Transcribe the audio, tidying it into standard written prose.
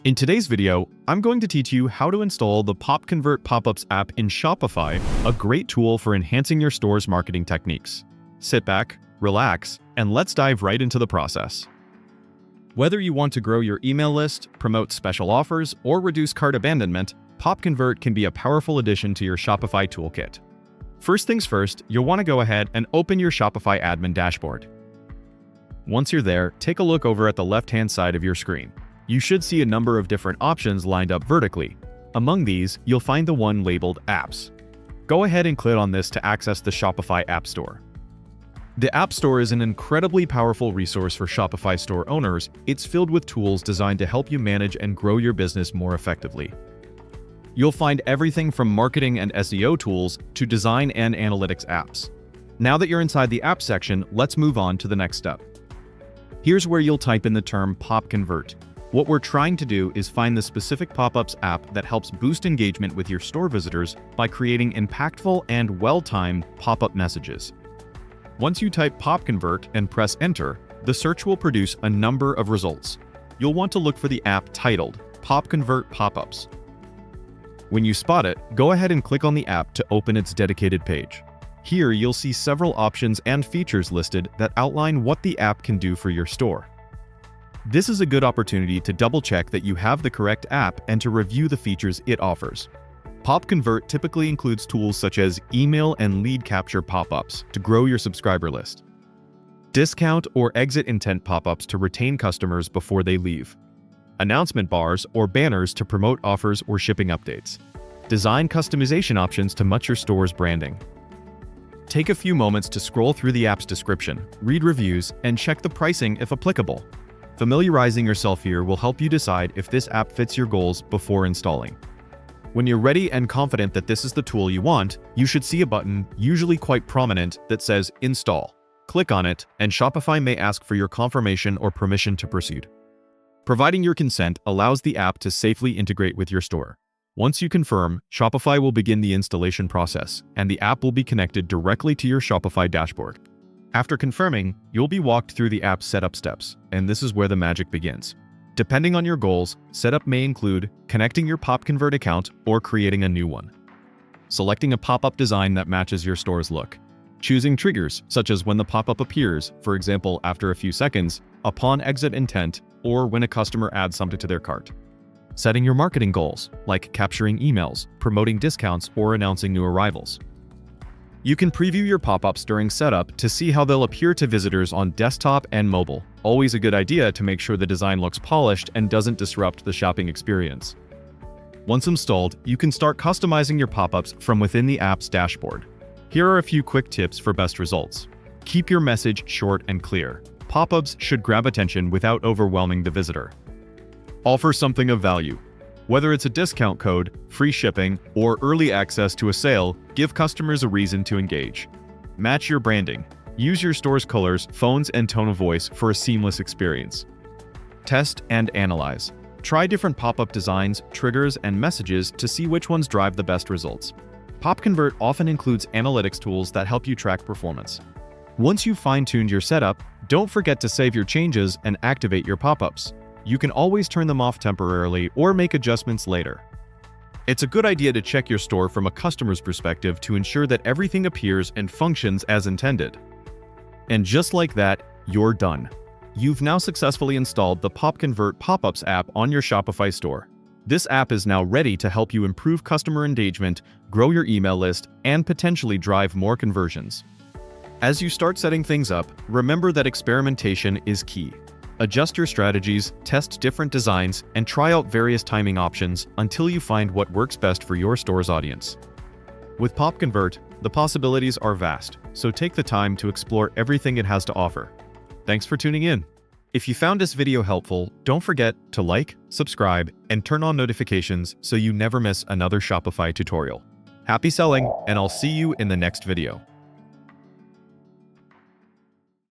In today's video, I'm going to teach you how to install the PopConvert Pop-ups app in Shopify, a great tool for enhancing your store's marketing techniques. Sit back, relax, and let's dive right into the process. Whether you want to grow your email list, promote special offers, or reduce cart abandonment, PopConvert can be a powerful addition to your Shopify toolkit. First things first, you'll want to go ahead and open your Shopify admin dashboard. Once you're there, take a look over at the left-hand side of your screen. You should see a number of different options lined up vertically. Among these, you'll find the one labeled Apps. Go ahead and click on this to access the Shopify App Store. The App Store is an incredibly powerful resource for Shopify store owners. It's filled with tools designed to help you manage and grow your business more effectively. You'll find everything from marketing and SEO tools to design and analytics apps. Now that you're inside the App section, let's move on to the next step. Here's where you'll type in the term PopConvert. What we're trying to do is find the specific pop-ups app that helps boost engagement with your store visitors by creating impactful and well-timed pop-up messages. Once you type PopConvert and press Enter, the search will produce a number of results. You'll want to look for the app titled PopConvert Pop-ups. When you spot it, go ahead and click on the app to open its dedicated page. Here you'll see several options and features listed that outline what the app can do for your store. This is a good opportunity to double-check that you have the correct app and to review the features it offers. PopConvert typically includes tools such as email and lead capture pop-ups to grow your subscriber list, discount or exit intent pop-ups to retain customers before they leave, announcement bars or banners to promote offers or shipping updates, design customization options to match your store's branding. Take a few moments to scroll through the app's description, read reviews, and check the pricing if applicable. Familiarizing yourself here will help you decide if this app fits your goals before installing. When you're ready and confident that this is the tool you want, you should see a button, usually quite prominent, that says Install. Click on it, and Shopify may ask for your confirmation or permission to proceed. Providing your consent allows the app to safely integrate with your store. Once you confirm, Shopify will begin the installation process, and the app will be connected directly to your Shopify dashboard. After confirming, you'll be walked through the app's setup steps, and this is where the magic begins. Depending on your goals, setup may include connecting your PopConvert account or creating a new one, selecting a pop-up design that matches your store's look, choosing triggers such as when the pop-up appears, for example after a few seconds, upon exit intent, or when a customer adds something to their cart, setting your marketing goals, like capturing emails, promoting discounts, or announcing new arrivals. You can preview your pop-ups during setup to see how they'll appear to visitors on desktop and mobile. Always a good idea to make sure the design looks polished and doesn't disrupt the shopping experience. Once installed, you can start customizing your pop-ups from within the app's dashboard. Here are a few quick tips for best results. Keep your message short and clear. Pop-ups should grab attention without overwhelming the visitor. Offer something of value. Whether it's a discount code, free shipping, or early access to a sale, give customers a reason to engage. Match your branding. Use your store's colors, fonts, and tone of voice for a seamless experience. Test and analyze. Try different pop-up designs, triggers, and messages to see which ones drive the best results. PopConvert often includes analytics tools that help you track performance. Once you've fine-tuned your setup, don't forget to save your changes and activate your pop-ups. You can always turn them off temporarily or make adjustments later. It's a good idea to check your store from a customer's perspective to ensure that everything appears and functions as intended. And just like that, you're done. You've now successfully installed the PopConvert Pop-ups app on your Shopify store. This app is now ready to help you improve customer engagement, grow your email list, and potentially drive more conversions. As you start setting things up, remember that experimentation is key. Adjust your strategies, test different designs, and try out various timing options until you find what works best for your store's audience. With PopConvert, the possibilities are vast, so take the time to explore everything it has to offer. Thanks for tuning in. If you found this video helpful, don't forget to like, subscribe, and turn on notifications so you never miss another Shopify tutorial. Happy selling, and I'll see you in the next video.